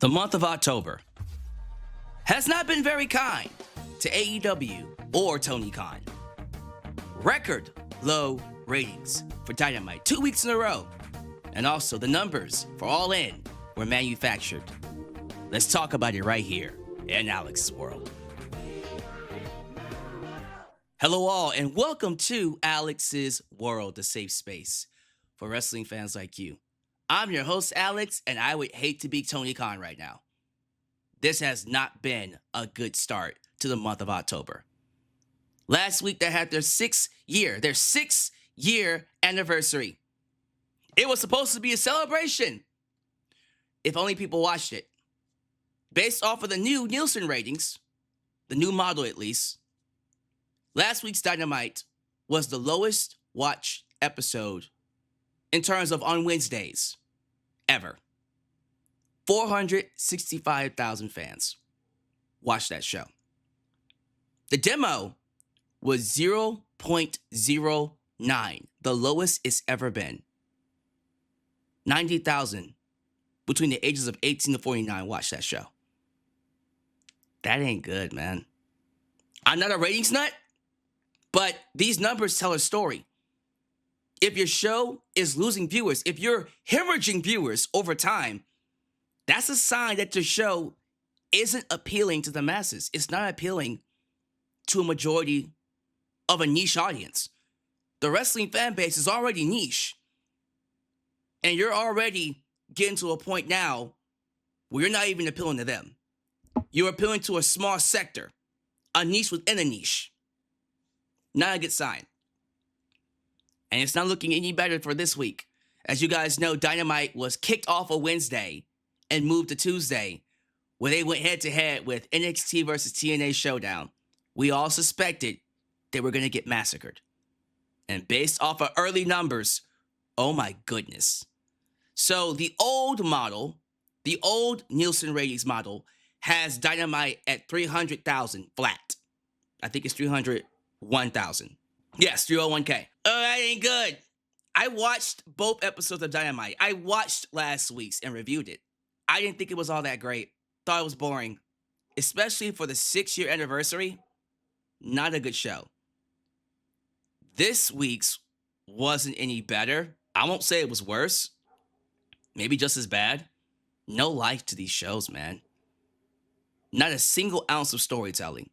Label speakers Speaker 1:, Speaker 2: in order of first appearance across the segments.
Speaker 1: The month of October has not been very kind to AEW or Tony Khan. Record low ratings for Dynamite 2 weeks in a row. And also the numbers for All In were manufactured. Let's talk about it right here in Alyx's World. Hello all and welcome to Alyx's World, the safe space for wrestling fans like you. I'm your host, Alyx, and I would hate to be Tony Khan right now. This has not been a good start to the month of October. Last week, they had their sixth year anniversary. It was supposed to be a celebration, if only people watched it. Based off of the new Nielsen ratings, the new model at least, last week's Dynamite was the lowest watched episode in terms of on Wednesdays, ever. 465,000 fans watched that show. The demo was 0.09, the lowest it's ever been. 90,000 between the ages of 18 to 49 watched that show. That ain't good, man. I'm not a ratings nut, but these numbers tell a story. If your show is losing viewers, if you're hemorrhaging viewers over time, that's a sign that your show isn't appealing to the masses. It's not appealing to a majority of a niche audience. The wrestling fan base is already niche. And you're already getting to a point now where you're not even appealing to them. You're appealing to a small sector, a niche within a niche. Not a good sign. And it's not looking any better for this week. As you guys know, Dynamite was kicked off a Wednesday and moved to Tuesday, where they went head-to-head with NXT versus TNA Showdown. We all suspected they were going to get massacred. And based off of early numbers, oh my goodness. So the old model, the old Nielsen ratings model, has Dynamite at 300,000 flat. I think it's 301,000. Yes, 301K. Oh, that ain't good. I watched both episodes of Dynamite. I watched last week's and reviewed it. I didn't think it was all that great. Thought it was boring. Especially for the 6-year anniversary. Not a good show. This week's wasn't any better. I won't say it was worse. Maybe just as bad. No life to these shows, man. Not a single ounce of storytelling.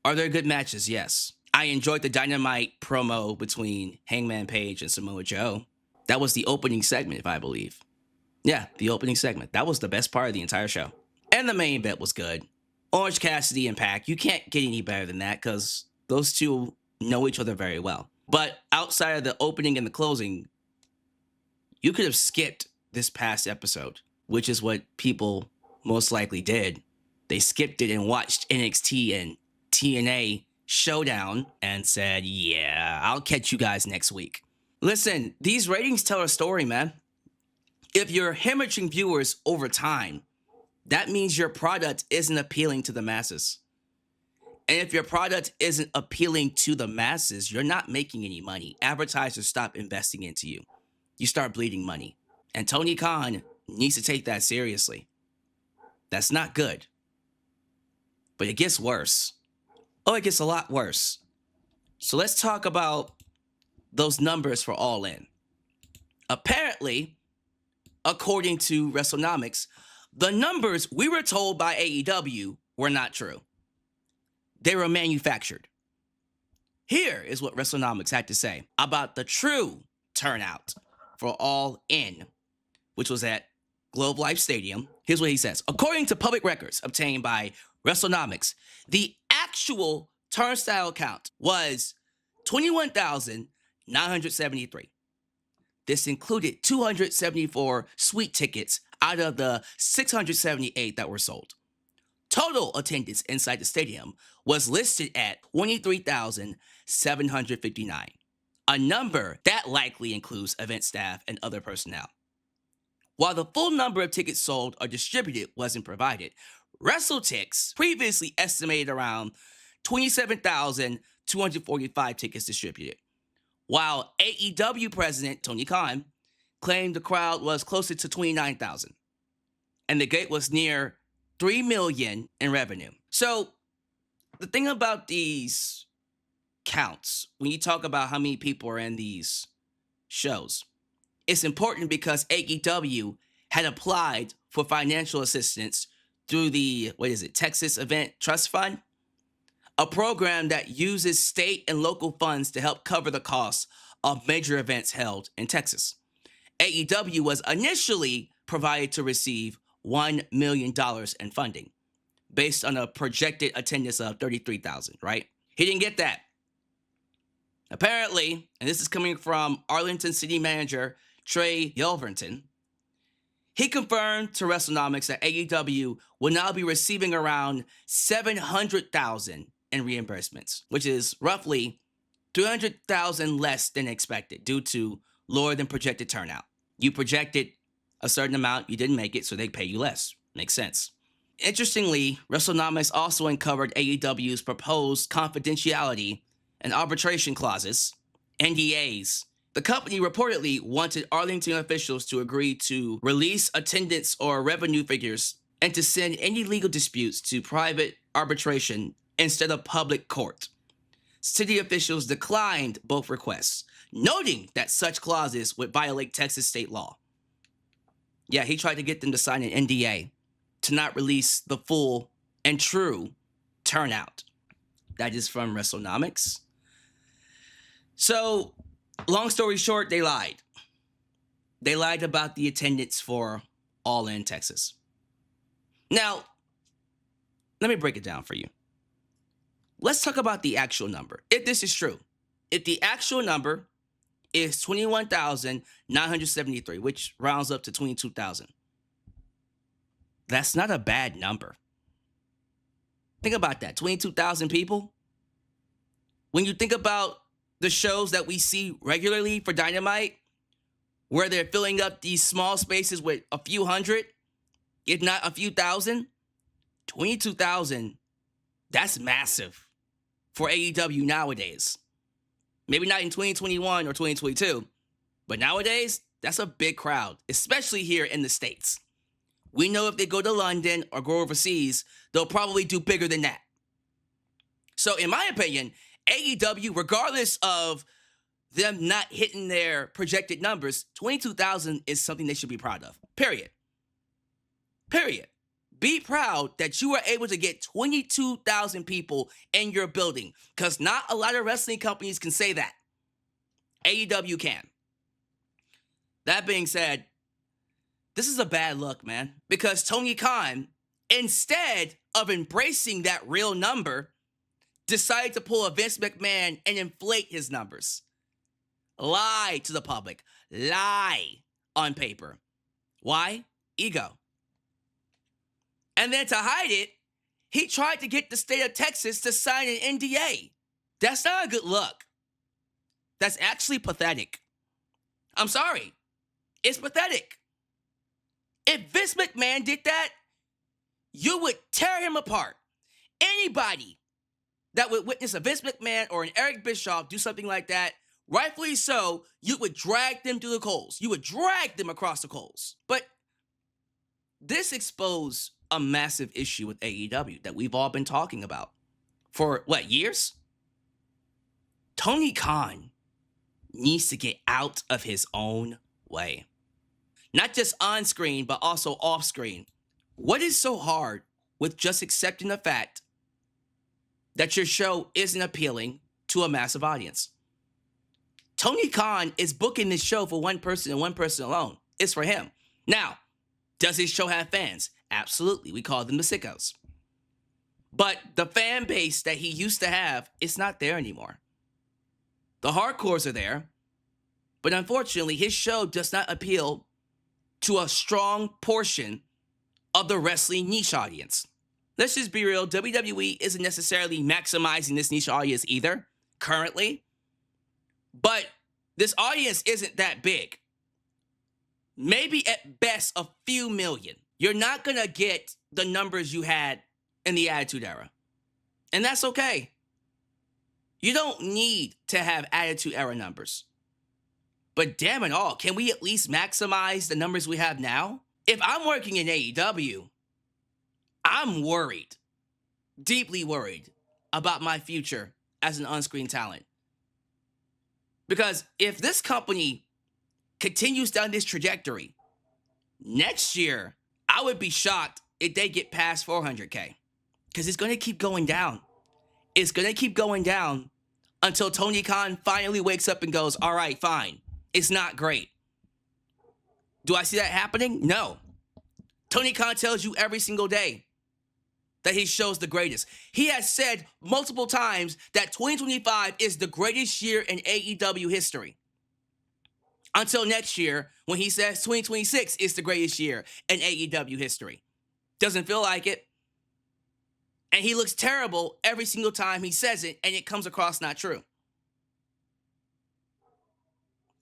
Speaker 1: Are there good matches? Yes. I enjoyed the Dynamite promo between Hangman Page and Samoa Joe. That was the opening segment, if I believe. Yeah, the opening segment. That was the best part of the entire show. And the main event was good. Orange Cassidy and Pac. You can't get any better than that because those two know each other very well. But outside of the opening and the closing, you could have skipped this past episode, which is what people most likely did. They skipped it and watched NXT and TNA Showdown and said, yeah, I'll catch you guys next week. Listen, these ratings tell a story, man. If you're hemorrhaging viewers over time, that means your product isn't appealing to the masses. And if your product isn't appealing to the masses, you're not making any money. Advertisers stop investing into you. You start bleeding money. And Tony Khan needs to take that seriously. That's not good. But it gets worse. Oh, it gets a lot worse. So let's talk about those numbers for All In. Apparently, according to Wrestlenomics, the numbers we were told by AEW were not true. They were manufactured. Here is what Wrestlenomics had to say about the true turnout for All In, which was at Globe Life Stadium. Here's what he says. According to public records obtained by Wrestlenomics, the actual turnstile count was 21,973. This included 274 suite tickets out of the 678 that were sold. Total attendance inside the stadium was listed at 23,759, a number that likely includes event staff and other personnel. While the full number of tickets sold or distributed wasn't provided, WrestleTix previously estimated around 27,245 tickets distributed, while AEW president Tony Khan claimed the crowd was closer to 29,000. and the gate was near $3 million in revenue. So the thing about these counts, when you talk about how many people are in these shows, it's important because AEW had applied for financial assistance through the, Texas Event Trust Fund, a program that uses state and local funds to help cover the costs of major events held in Texas. AEW was initially provided to receive $1 million in funding based on a projected attendance of 33,000, right? He didn't get that. Apparently, and this is coming from Arlington City Manager Trey Yelverton, he confirmed to Wrestlenomics that AEW will now be receiving around $700,000 in reimbursements, which is roughly $300,000 less than expected due to lower than projected turnout. You projected a certain amount, you didn't make it, so they pay you less. Makes sense. Interestingly, Wrestlenomics also uncovered AEW's proposed confidentiality and arbitration clauses, NDAs. The company reportedly wanted Arlington officials to agree to release attendance or revenue figures and to send any legal disputes to private arbitration instead of public court. City officials declined both requests, noting that such clauses would violate Texas state law. Yeah, he tried to get them to sign an NDA to not release the full and true turnout. That is from Wrestlenomics. So, long story short, they lied. They lied about the attendance for All In Texas. Now, let me break it down for you. Let's talk about the actual number. If this is true, if the actual number is 21,973, which rounds up to 22,000, that's not a bad number. Think about that, 22,000 people. When you think about the shows that we see regularly for Dynamite, where they're filling up these small spaces with a few hundred, if not a few thousand, 22,000, that's massive for AEW nowadays. Maybe not in 2021 or 2022, but nowadays, that's a big crowd, especially here in the States. We know if they go to London or go overseas, they'll probably do bigger than that. So in my opinion, AEW, regardless of them not hitting their projected numbers, 22,000 is something they should be proud of. Period. Be proud that you were able to get 22,000 people in your building, because not a lot of wrestling companies can say that. AEW can. That being said, this is a bad look, man, because Tony Khan, instead of embracing that real number, decided to pull a Vince McMahon and inflate his numbers. Lie to the public. Lie on paper. Why? Ego. And then to hide it, he tried to get the state of Texas to sign an NDA. That's not a good look. That's actually pathetic. I'm sorry. It's pathetic. If Vince McMahon did that, you would tear him apart. Anybody that would witness a Vince McMahon or an Eric Bischoff do something like that, rightfully so, you would drag them through the coals. You would drag them across the coals. But this exposed a massive issue with AEW that we've all been talking about for, years? Tony Khan needs to get out of his own way. Not just on screen, but also off screen. What is so hard with just accepting the fact that your show isn't appealing to a massive audience? Tony Khan is booking this show for one person and one person alone. It's for him. Now, does his show have fans? Absolutely. We call them the sickos. But the fan base that he used to have is not there anymore. The hardcores are there, but unfortunately, his show does not appeal to a strong portion of the wrestling niche audience. Let's just be real, WWE isn't necessarily maximizing this niche audience either, currently. But this audience isn't that big. Maybe at best a few million. You're not going to get the numbers you had in the Attitude Era. And that's okay. You don't need to have Attitude Era numbers. But damn it all, can we at least maximize the numbers we have now? If I'm working in AEW, I'm worried, deeply worried about my future as an on-screen talent. Because if this company continues down this trajectory, next year, I would be shocked if they get past 400K. Because it's going to keep going down. It's going to keep going down until Tony Khan finally wakes up and goes, all right, fine. It's not great. Do I see that happening? No. Tony Khan tells you every single day that his show's the greatest. He has said multiple times that 2025 is the greatest year in AEW history. Until next year, when he says 2026 is the greatest year in AEW history. Doesn't feel like it. And he looks terrible every single time he says it, and it comes across not true.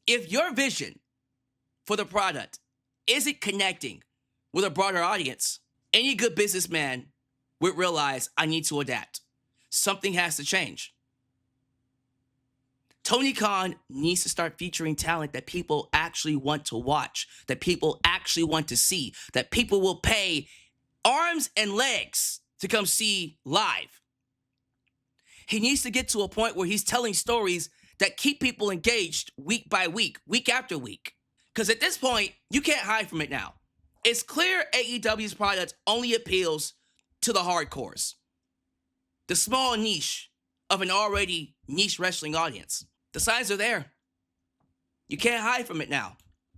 Speaker 1: If your vision for the product isn't connecting with a broader audience, any good businessman would realize I need to adapt. Something has to change. Tony Khan needs to start featuring talent that people actually want to watch, that people actually want to see, that people will pay arms and legs to come see live. He needs to get to a point where he's telling stories that keep people engaged week by week, week after week. Because at this point, you can't hide from it now. It's clear AEW's product only appeals to the hardcores, the small niche of an already niche wrestling audience. The signs are there. You can't hide from it now.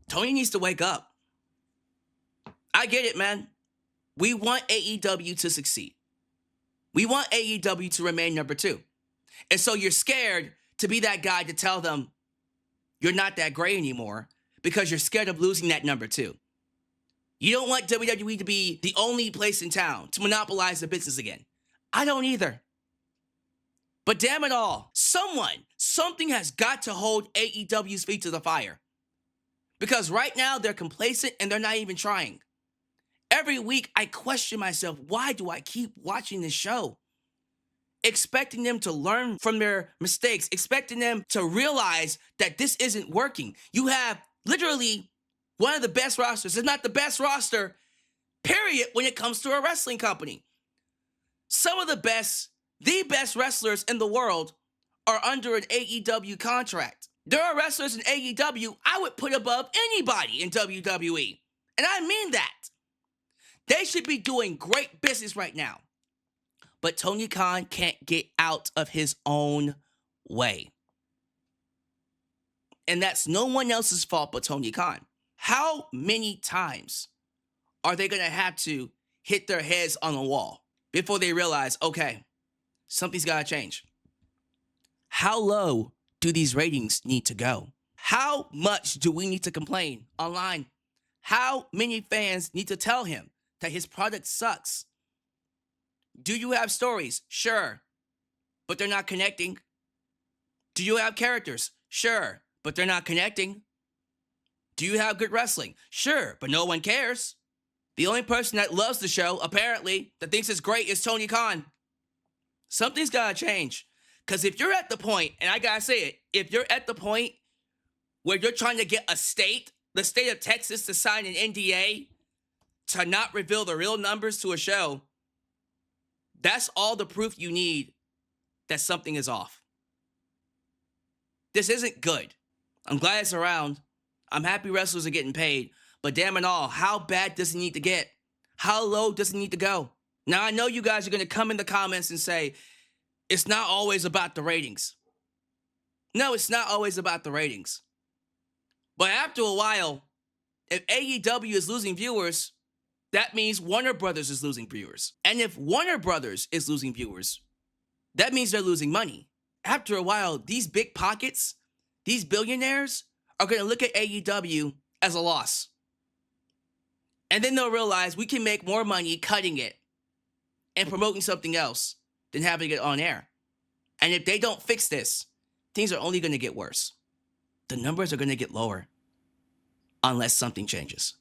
Speaker 1: Tony needs to wake up. I get it, man. We want AEW to succeed. We want AEW to remain number 2. And so you're scared to be that guy to tell them you're not that great anymore because you're scared of losing that number 2. You don't want WWE to be the only place in town to monopolize the business again. I don't either. But damn it all, something has got to hold AEW's feet to the fire. Because right now they're complacent and they're not even trying. Every week I question myself, why do I keep watching this show? Expecting them to learn from their mistakes, expecting them to realize that this isn't working. You have literally one of the best rosters, if not the best roster, period, when it comes to a wrestling company. Some of the best wrestlers in the world are under an AEW contract. There are wrestlers in AEW I would put above anybody in WWE. And I mean that. They should be doing great business right now. But Tony Khan can't get out of his own way. And that's no one else's fault but Tony Khan. How many times are they going to have to hit their heads on the wall before they realize, okay, something's got to change? How low do these ratings need to go? How much do we need to complain online? How many fans need to tell him that his product sucks? Do you have stories? Sure, but they're not connecting. Do you have characters? Sure, but they're not connecting. Do you have good wrestling? Sure, but no one cares. The only person that loves the show, apparently, that thinks it's great is Tony Khan. Something's got to change. Because if you're at the point, and I got to say it, if you're at the point where you're trying to get the state of Texas to sign an NDA to not reveal the real numbers to a show, that's all the proof you need that something is off. This isn't good. I'm glad it's around. I'm happy wrestlers are getting paid. But damn it all, how bad does it need to get? How low does it need to go? Now, I know you guys are going to come in the comments and say, it's not always about the ratings. No, it's not always about the ratings. But after a while, if AEW is losing viewers, that means Warner Brothers is losing viewers. And if Warner Brothers is losing viewers, that means they're losing money. After a while, these big pockets, these billionaires are going to look at AEW as a loss. And then they'll realize we can make more money cutting it and promoting something else than having it on air. And if they don't fix this, things are only going to get worse. The numbers are going to get lower unless something changes.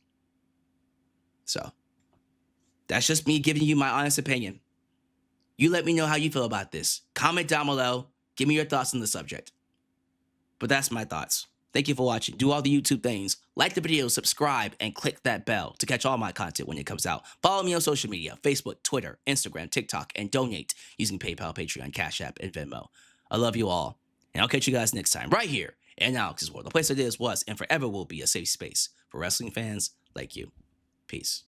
Speaker 1: So, that's just me giving you my honest opinion. You let me know how you feel about this. Comment down below. Give me your thoughts on the subject. But that's my thoughts. Thank you for watching. Do all the YouTube things. Like the video, subscribe, and click that bell to catch all my content when it comes out. Follow me on social media, Facebook, Twitter, Instagram, TikTok, and donate using PayPal, Patreon, Cash App, and Venmo. I love you all, and I'll catch you guys next time right here in Alyx's World, the place that is, was, and forever will be a safe space for wrestling fans like you. Peace.